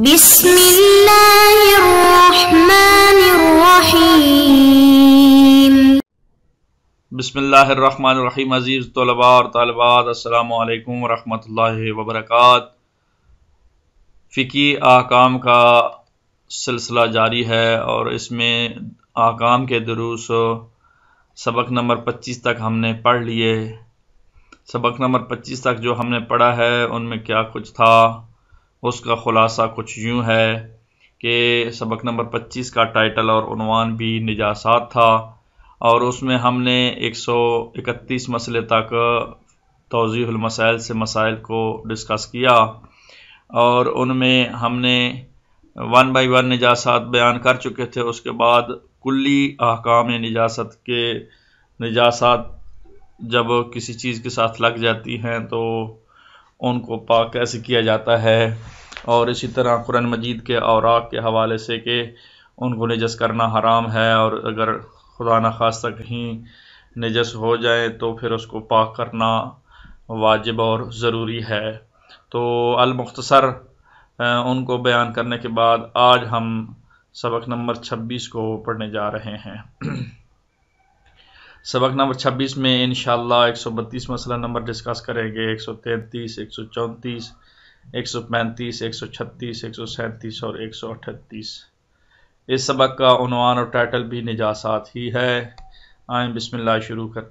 بسم اللہ الرحمن الرحیم۔ بسم اللہ الرحمن الرحیم۔ عزیز طلباء اور طالبات، السلام علیکم ورحمۃ اللہ وبرکاتہ۔ فقہی احکام کا سلسلہ جاری ہے اور اس میں احکام کے دروس سبق نمبر 25 تک ہم نے پڑھ لیے۔ سبق نمبر 25 تک جو ہم نے پڑھا ہے ان میں کیا کچھ تھا، اس کا خلاصہ کچھ یوں ہے کہ سبق نمبر 25 کا ٹائٹل اور عنوان بھی نجاسات تھا، اور اس میں ہم نے 131 مسئلے تک توضیح المسائل سے مسائل کو ڈسکس کیا، اور ان میں ہم نے 1 بائی 1 نجاسات بیان کر چکے تھے۔ اس کے بعد کلی احکام نجاست کے نجاسات جب کسی چیز کے ساتھ لگ جاتی ہیں تو ان کو پاک کیسے کیا جاتا ہے، اور اسی طرح قرآن مجید کے اوراق کے حوالے سے کہ ان کو نجس کرنا حرام ہے، اور اگر خدا نخواستہ کہیں نجس ہو جائے تو پھر اس کو پاک کرنا واجب اور ضروری ہے۔ تو المختصر ان کو بیان کرنے کے بعد آج ہم سبق نمبر 26 کو پڑھنے جا رہے ہیں۔ سبق نمبر 26 میں انشاءاللہ 132 مسئلہ نمبر ڈسکس کریں گے، 133، 134، 135، 136، 137 اور 138۔ اس سبق کا عنوان اور ٹائٹل بھی نجاسات ہی ہے۔ آئیں بسم اللہ شروع کریں۔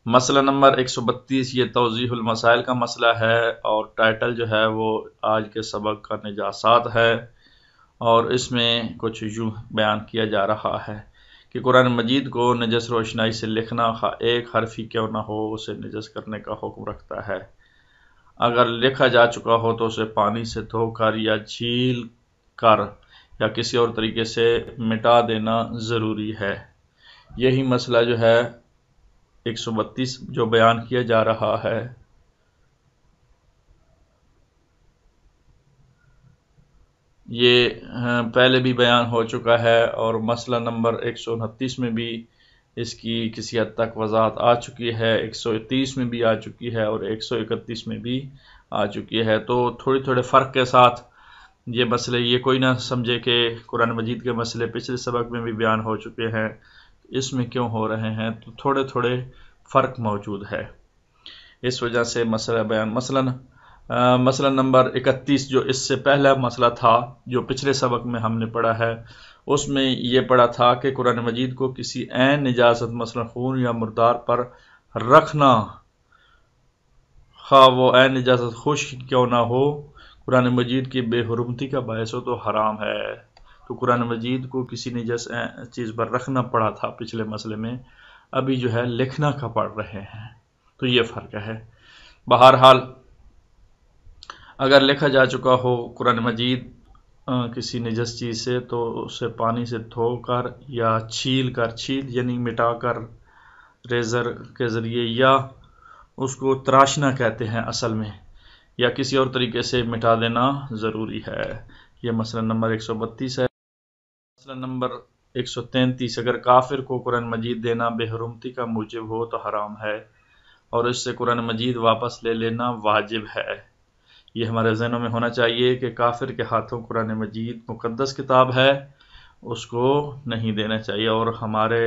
مسئلہ نمبر 132 یہ توضیح المسائل کا مسئلہ ہے، اور ٹائٹل جو ہے وہ آج کے سبق کا نجاسات ہے، اور اس میں کچھ یوں بیان کیا جا رہا ہے کہ قرآن مجید کو نجس روشنائی سے لکھنا ایک حرف ہی کیوں نہ ہو اسے نجس کرنے کا حکم رکھتا ہے۔ اگر لکھا جا چکا ہو تو اسے پانی سے دھو کر یا چھیل کر یا کسی اور طریقے سے مٹا دینا ضروری ہے۔ یہی مسئلہ جو ہے 132 جو بیان کیا جا رہا ہے، یہ پہلے بھی بیان ہو چکا ہے، اور مسئلہ نمبر 129 میں بھی اس کی کسی حد تک وضاحت آ چکی ہے، 130 میں بھی آ چکی ہے، اور 131 میں بھی آ چکی ہے۔ تو تھوڑے تھوڑے فرق کے ساتھ یہ مسئلے، یہ کوئی نہ سمجھے کہ قرآن مجید کے مسئلے پچھلے سبق میں بھی بیان ہو چکے ہیں، اس میں کیوں ہو رہے ہیں، تو تھوڑے تھوڑے فرق موجود ہے، اس وجہ سے مسئلہ بیان۔ مسئلہ نمبر 31 جو اس سے پہلا مسئلہ تھا جو پچھلے سبق میں ہم نے پڑھا ہے، اس میں یہ پڑھا تھا کہ قرآن مجید کو کسی عین نجاست مثلا خون یا مردار پر رکھنا، خواہ وہ عین نجاست خشک کیوں نہ ہو، قرآن مجید کی بے حرمتی کا باعث ہو تو حرام ہے۔ تو قرآن مجید کو کسی نجس چیز پر رکھنا پڑا تھا پچھلے مسئلے میں، ابھی جو ہے لکھنا کا پڑھ رہے ہیں، تو یہ فرق ہے۔ بہرحال اگر لکھا جا چکا ہو قرآن مجید کسی نجس چیز سے تو اسے پانی سے دھو کر یا چھیل یعنی مٹا کر ریزر کے ذریعے، یا اس کو تراشنا کہتے ہیں اصل میں، یا کسی اور طریقے سے مٹا دینا ضروری ہے۔ یہ مسئلہ نمبر 132 ہے۔ مسئلہ نمبر 133 اگر کافر کو قرآن مجید دینا بے حرمتی کا موجب ہو تو حرام ہے، اور اس سے قرآن مجید واپس لے لینا واجب ہے۔ یہ ہمارے ذہنوں میں ہونا چاہیے کہ کافر کے ہاتھوں قرآن مجید مقدس کتاب ہے، اس کو نہیں دینا چاہیے، اور ہمارے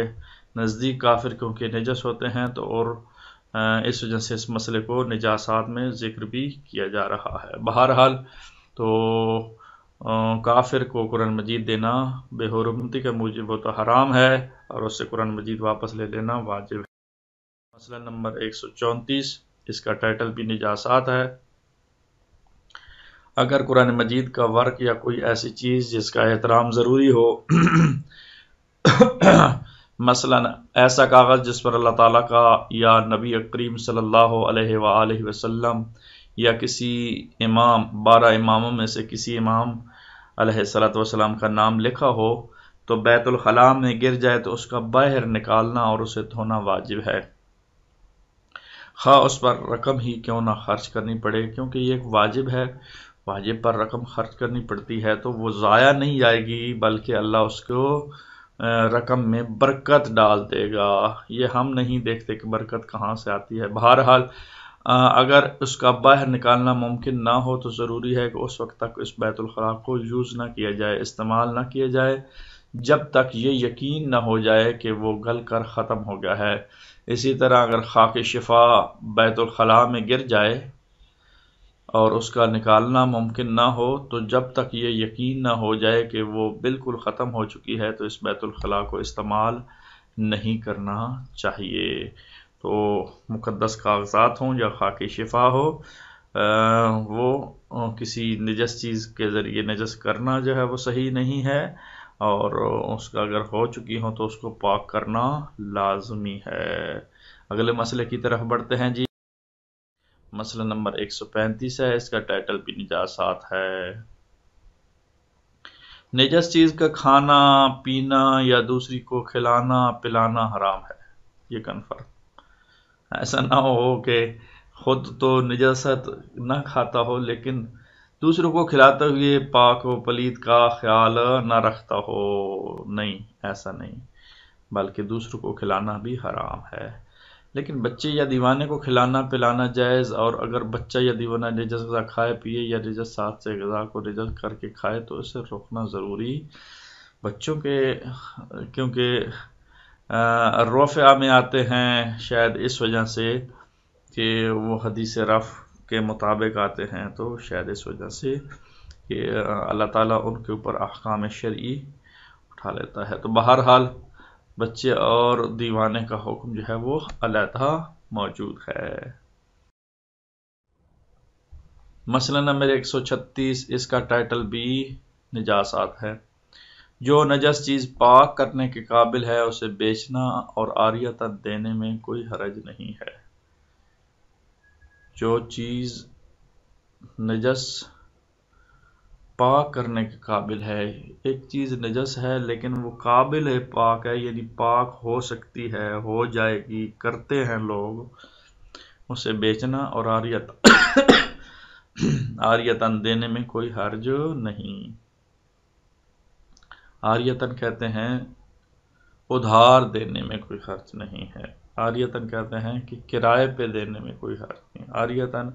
نزدیک کافر کیونکہ نجس ہوتے ہیں تو اور اس وجہ سے اس مسئلے کو نجاسات میں ذکر بھی کیا جا رہا ہے۔ بہرحال تو کافر کو قرآن مجید دینا بے حرمتی کا موجب ہو تو حرام ہے، اور اس سے قرآن مجید واپس لے لینا واجب ہے۔ مسئلہ نمبر 134 اس کا ٹائٹل بھی نجاسات ہے۔ اگر قرآن مجید کا ورق یا کوئی ایسی چیز جس کا احترام ضروری ہو، مثلا ایسا کاغذ جس پر اللہ تعالیٰ کا یا نبی کریم صلی اللہ علیہ وآلہ وسلم یا کسی امام 12 اماموں میں سے کسی امام علیہ السلام کا نام لکھا ہو، تو بیت الخلاء میں گر جائے تو اس کا باہر نکالنا اور اسے دھونا واجب ہے، خواہ اس پر رقم ہی کیوں نہ خرچ کرنی پڑے، کیونکہ یہ ایک واجب ہے، واجب پر رقم خرچ کرنی پڑتی ہے تو وہ ضائع نہیں جائے گی، بلکہ اللہ اس کو رقم میں برکت ڈال دے گا۔ یہ ہم نہیں دیکھتے کہ برکت کہاں سے آتی ہے۔ بہرحال اگر اس کا باہر نکالنا ممکن نہ ہو تو ضروری ہے کہ اس وقت تک اس بیت الخلاء کو یوز نہ کیا جائے، استعمال نہ کیا جائے جب تک یہ یقین نہ ہو جائے کہ وہ گل کر ختم ہو گیا ہے۔ اسی طرح اگر خاک شفا بیت الخلاء میں گر جائے اور اس کا نکالنا ممکن نہ ہو تو جب تک یہ یقین نہ ہو جائے کہ وہ بالکل ختم ہو چکی ہے تو اس بیت الخلاء کو استعمال نہیں کرنا چاہیے۔ تو مقدس کاغذات ہوں یا خاک شفا ہو، وہ کسی نجس چیز کے ذریعے نجس کرنا جو ہے وہ صحیح نہیں ہے، اور اس کا اگر ہو چکی ہو تو اس کو پاک کرنا لازمی ہے۔ اگلے مسئلے کی طرف بڑھتے ہیں جی۔ مسئلہ نمبر 135 ہے، اس کا ٹائٹل بھی نجاسات ہے۔ نجس چیز کا کھانا، پینا یا دوسری کو کھلانا پلانا حرام ہے، یہ کنفرم۔ ایسا نہ ہو کہ خود تو نجاست نہ کھاتا ہو لیکن دوسروں کو کھلاتے ہوئے پاک و پلید کا خیال نہ رکھتا ہو، نہیں، ایسا نہیں، بلکہ دوسروں کو کھلانا بھی حرام ہے۔ لیکن بچے یا دیوانے کو کھلانا پلانا جائز، اور اگر بچہ یا دیوانہ نجس غذا کھائے پیے یا نجس ساتھ سے غذا کو نجس کر کے کھائے تو اسے روکنا ضروری بچوں کے، کیونکہ رفع میں آتے ہیں شاید اس وجہ سے کہ وہ حدیث رفع کے مطابق آتے ہیں، تو شاید اس وجہ سے کہ اللہ تعالیٰ ان کے اوپر احکام شرعی اٹھا لیتا ہے۔ تو بہرحال بچے اور دیوانے کا حکم جو ہے وہ علیحدہ موجود ہے۔ مسئلہ نمبر 136، اس کا ٹائٹل بھی نجاسات ہے۔ جو نجس چیز پاک کرنے کے قابل ہے اسے بیچنا اور عاریۃً دینے میں کوئی حرج نہیں ہے۔ جو چیز نجس پاک کرنے کے قابل ہے، ایک چیز نجس ہے لیکن وہ قابل ہے پاک ہے، یعنی پاک ہو سکتی ہے، ہو جائے گی، کرتے ہیں لوگ، اسے بیچنا اور عاریۃً دینے میں کوئی حرج نہیں۔ عاریۃً کہتے ہیں ادھار دینے میں کوئی حرج نہیں ہے، عاریۃً کہتے ہیں کہ کرائے پہ دینے میں کوئی حرج نہیں، عاریۃً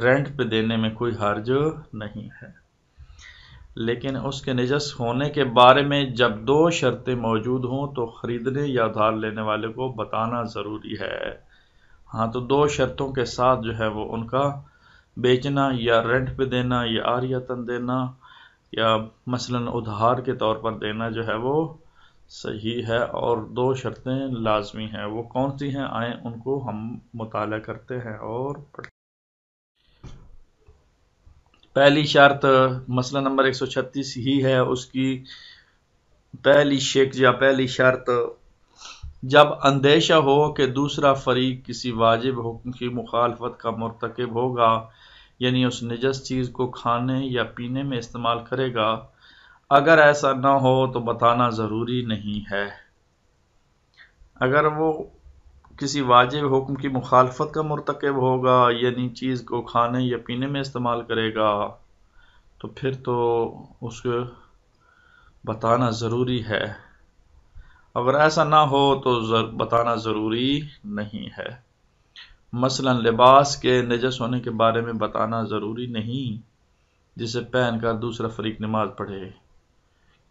رینٹ پہ دینے میں کوئی حرج نہیں ہے۔ لیکن اس کے نجس ہونے کے بارے میں جب دو شرطیں موجود ہوں تو خریدنے یا ادھار لینے والے کو بتانا ضروری ہے۔ ہاں، تو دو شرطوں کے ساتھ جو ہے وہ ان کا بیچنا یا رینٹ پہ دینا یا عاریۃً دینا یا مثلاً ادھار کے طور پر دینا جو ہے وہ صحیح ہے، اور دو شرطیں لازمی ہیں۔ وہ کون سی ہیں؟ آئیں ان کو ہم مطالعہ کرتے ہیں اور پڑھتے ہیں۔ پہلی شرط مسئلہ نمبر 136 ہی ہے، اس کی پہلی شک یا پہلی شرط، جب اندیشہ ہو کہ دوسرا فریق کسی واجب حکم کی مخالفت کا مرتکب ہوگا، یعنی اس نجس چیز کو کھانے یا پینے میں استعمال کرے گا، اگر ایسا نہ ہو تو بتانا ضروری نہیں ہے۔ اگر وہ کسی واجب حکم کی مخالفت کا مرتکب ہوگا، یعنی چیز کو کھانے یا پینے میں استعمال کرے گا، تو پھر تو اس کو بتانا ضروری ہے۔ اگر ایسا نہ ہو تو بتانا ضروری نہیں ہے۔ مثلا لباس کے نجس ہونے کے بارے میں بتانا ضروری نہیں، جسے پہن کر دوسرا فریق نماز پڑھے۔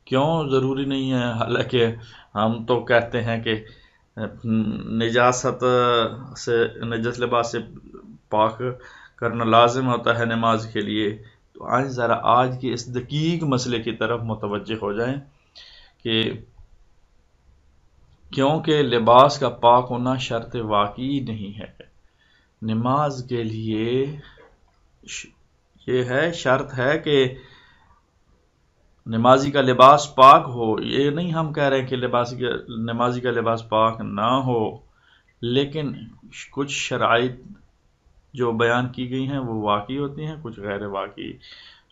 کیوں ضروری نہیں ہے؟ حالانکہ ہم تو کہتے ہیں کہ نجاست سے، نجس لباس سے پاک کرنا لازم ہوتا ہے نماز کے لیے۔ تو آج ذرا آج کے اس دقیق مسئلے کی طرف متوجہ ہو جائیں کہ کیونکہ لباس کا پاک ہونا شرط واقعی نہیں ہے، نماز کے لیے یہ ہے، شرط ہے کہ نمازی کا لباس پاک ہو۔ یہ نہیں ہم کہہ رہے ہیں کہ نمازی کا لباس پاک نہ ہو، لیکن کچھ شرائط جو بیان کی گئی ہیں وہ واقعی ہوتی ہیں، کچھ غیر واقعی۔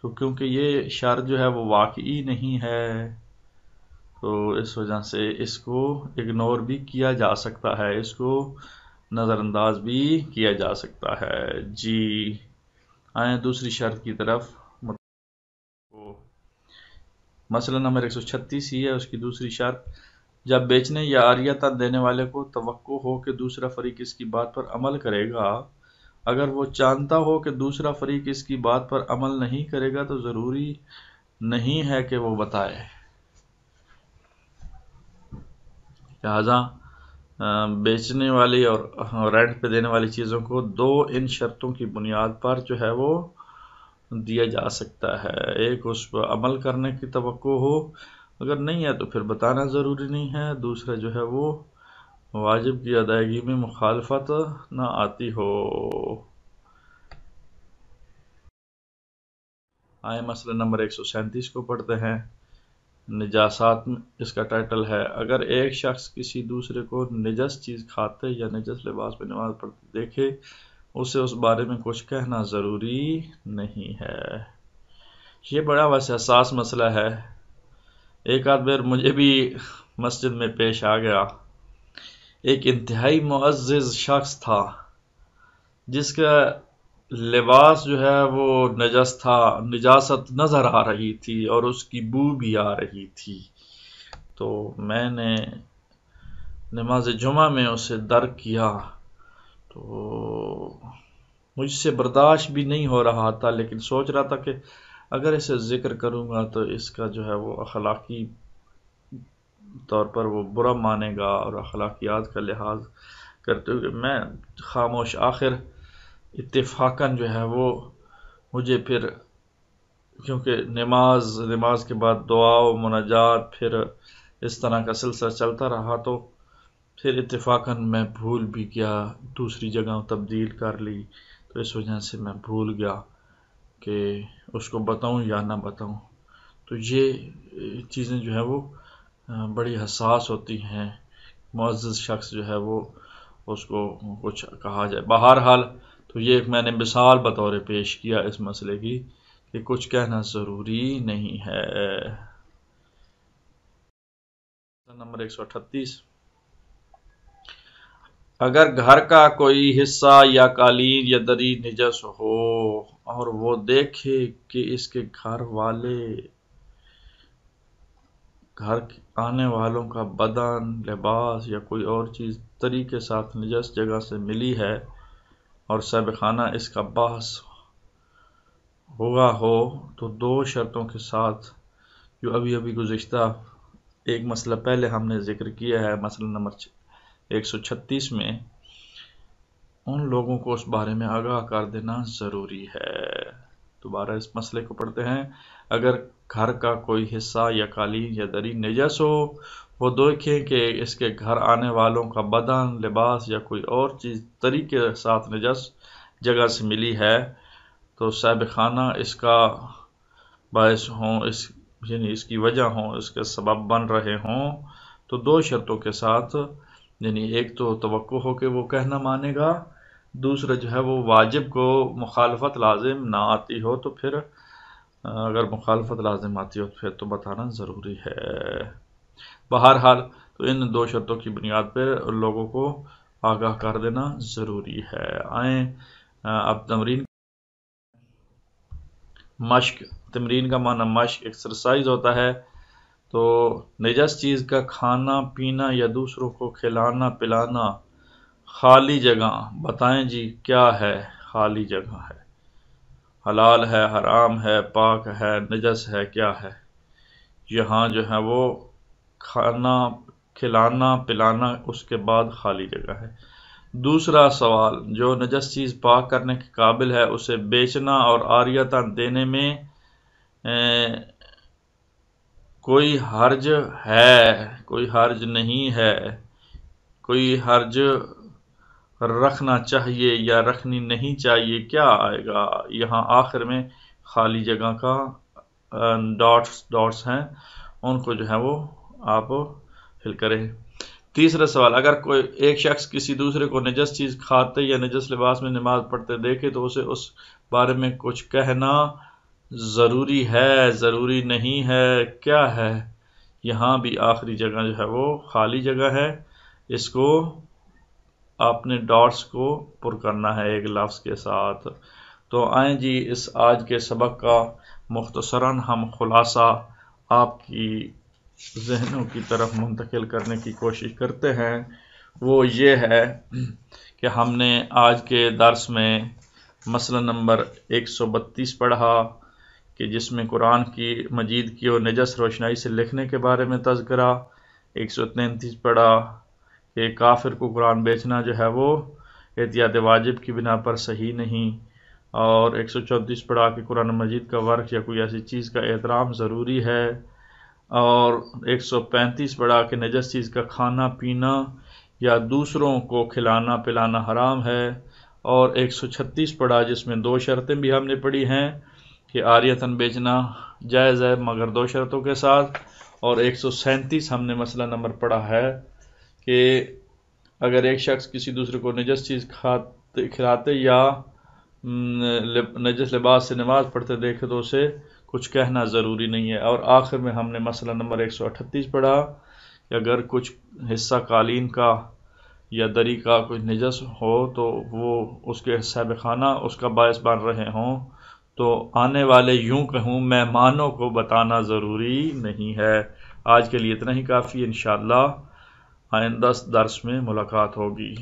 تو کیونکہ یہ شرط جو ہے وہ واقعی نہیں ہے، تو اس وجہ سے اس کو اگنور بھی کیا جا سکتا ہے، اس کو نظر انداز بھی کیا جا سکتا ہے۔ جی آئیں دوسری شرط کی طرف۔ مسئلہ نمبر 136 ہی ہے، اس کی دوسری شرط، جب بیچنے یا عاریۃً دینے والے کو توقع ہو کہ دوسرا فریق اس کی بات پر عمل کرے گا، اگر وہ جانتا ہو کہ دوسرا فریق اس کی بات پر عمل نہیں کرے گا تو ضروری نہیں ہے کہ وہ بتائے۔ لہذا بیچنے والی اور رینٹ پہ دینے والی چیزوں کو دو ان شرطوں کی بنیاد پر جو ہے وہ دیا جا سکتا ہے۔ ایک اس پر عمل کرنے کی توقع ہو، اگر نہیں ہے تو پھر بتانا ضروری نہیں ہے۔ دوسرا جو ہے وہ واجب کی ادائیگی میں مخالفت نہ آتی ہو۔ آئے مسئلہ نمبر 137 کو پڑھتے ہیں۔ نجاسات اس کا ٹائٹل ہے۔ اگر ایک شخص کسی دوسرے کو نجس چیز کھاتے یا نجس لباس میں نماز پڑھتے دیکھے، اسے اس بارے میں کچھ کہنا ضروری نہیں ہے۔ یہ بڑا ویسے حساس مسئلہ ہے۔ ایک آدھ بار مجھے بھی مسجد میں پیش آ گیا، ایک انتہائی معزز شخص تھا جس کا لباس جو ہے وہ نجس تھا، نجاست نظر آ رہی تھی اور اس کی بو بھی آ رہی تھی۔ تو میں نے نماز جمعہ میں اسے درک کیا تو مجھ سے برداشت بھی نہیں ہو رہا تھا، لیکن سوچ رہا تھا کہ اگر اسے ذکر کروں گا تو اس کا جو ہے وہ اخلاقی طور پر وہ برا مانے گا، اور اخلاقیات کا لحاظ کرتے ہوئے میں خاموش۔ آخر اتفاقاً جو ہے وہ مجھے پھر، کیونکہ نماز کے بعد دعا و مناجات، پھر اس طرح کا سلسلہ چلتا رہا، تو پھر اتفاقاً میں بھول بھی گیا، دوسری جگہ تبدیل کر لی، تو اس وجہ سے میں بھول گیا کہ اس کو بتاؤں یا نہ بتاؤں۔ تو یہ چیزیں جو ہے وہ بڑی حساس ہوتی ہیں۔ معزز شخص جو ہے وہ اس کو کچھ کہا جائے۔ بہرحال تو یہ ایک میں نے مثال بطور پیش کیا اس مسئلے کی کہ کچھ کہنا ضروری نہیں ہے۔ نمبر 138، اگر گھر کا کوئی حصہ یا قالین یا دری نجس ہو اور وہ دیکھے کہ اس کے گھر آنے والوں کا بدن، لباس یا کوئی اور چیز تری کے ساتھ نجس جگہ سے ملی ہے اور صاحب خانہ اس کا باعث ہوا ہو، تو دو شرطوں کے ساتھ، جو ابھی گزشتہ ایک مسئلہ پہلے ہم نے ذکر کیا ہے، مسئلہ نمبر 136 میں، ان لوگوں کو اس بارے میں آگاہ کر دینا ضروری ہے۔ دوبارہ اس مسئلے کو پڑھتے ہیں۔ اگر گھر کا کوئی حصہ یا قالین یا دری نجس ہو، وہ دیکھیں کہ اس کے گھر آنے والوں کا بدن، لباس یا کوئی اور چیز تری کے ساتھ نجس جگہ سے ملی ہے، تو صاحب خانہ اس کا باعث ہوں، یعنی اس کی وجہ ہوں، اس کے سبب بن رہے ہوں، تو دو شرطوں کے ساتھ، یعنی ایک تو توقع ہو کہ وہ کہنا مانے گا، دوسرا جو ہے وہ واجب کو مخالفت لازم نہ آتی ہو، تو پھر اگر مخالفت لازم آتی ہو تو پھر تو بتانا ضروری ہے۔ بہرحال تو ان دو شرطوں کی بنیاد پر لوگوں کو آگاہ کر دینا ضروری ہے۔ آئیں اب تمرین مشق۔ تمرین کا معنی مشق، ایکسرسائز ہوتا ہے۔ تو نجس چیز کا کھانا پینا یا دوسروں کو کھلانا پلانا، خالی جگہ بتائیں جی کیا ہے؟ خالی جگہ ہے، حلال ہے، حرام ہے، پاک ہے، نجس ہے، کیا ہے؟ یہاں جو ہے وہ کھانا کھلانا پلانا، اس کے بعد خالی جگہ ہے۔ دوسرا سوال، جو نجس چیز پاک کرنے کے قابل ہے اسے بیچنا اور عاریتاً دینے میں کوئی حرج ہے، کوئی حرج نہیں ہے، کوئی حرج رکھنا چاہیے یا رکھنی نہیں چاہیے، کیا آئے گا؟ یہاں آخر میں خالی جگہ کا ڈاٹس ہیں، ان کو جو ہے وہ آپ فل کریں۔ تیسرا سوال، اگر کوئی ایک شخص کسی دوسرے کو نجس چیز کھاتے یا نجس لباس میں نماز پڑھتے دیکھے تو اسے اس بارے میں کچھ کہنا ضروری ہے، ضروری نہیں ہے، کیا ہے؟ یہاں بھی آخری جگہ جو ہے وہ خالی جگہ ہے، اس کو آپ نے ڈاٹس کو پر کرنا ہے ایک لفظ کے ساتھ۔ تو آئیں جی اس آج کے سبق کا مختصراً ہم خلاصہ آپ کی ذہنوں کی طرف منتقل کرنے کی کوشش کرتے ہیں۔ وہ یہ ہے کہ ہم نے آج کے درس میں مسئلہ نمبر 132 پڑھا کہ جس میں قرآن کی مجید کی اور نجس روشنائی سے لکھنے کے بارے میں تذکرہ، 133 پڑھا کہ کافر کو قرآن بیچنا جو ہے وہ احتیاط واجب کی بنا پر صحیح نہیں، اور 134 پڑھا کہ قرآن مجید کا ورق یا کوئی ایسی چیز کا احترام ضروری ہے، اور 135 پڑھا کہ نجس چیز کا کھانا پینا یا دوسروں کو کھلانا پلانا حرام ہے، اور 136 پڑھا جس میں 2 شرطیں بھی ہم نے پڑھی ہیں کہ عاریتاً بیچنا جائز ہے مگر 2 شرطوں کے ساتھ، اور 137 ہم نے مسئلہ نمبر پڑھا ہے کہ اگر ایک شخص کسی دوسرے کو نجس چیز کھلاتے یا نجس لباس سے نماز پڑھتے دیکھے تو اسے کچھ کہنا ضروری نہیں ہے، اور آخر میں ہم نے مسئلہ نمبر 138 پڑھا کہ اگر کچھ حصہ قالین کا یا دری کا کچھ نجس ہو تو وہ اس کے صاحب خانہ اس کا باعث بن رہے ہوں تو آنے والے یوں کہوں مہمانوں کو بتانا ضروری نہیں ہے۔ آج کے لیے اتنا ہی کافی، انشاءاللہ آئندہ درس میں ملاقات ہوگی۔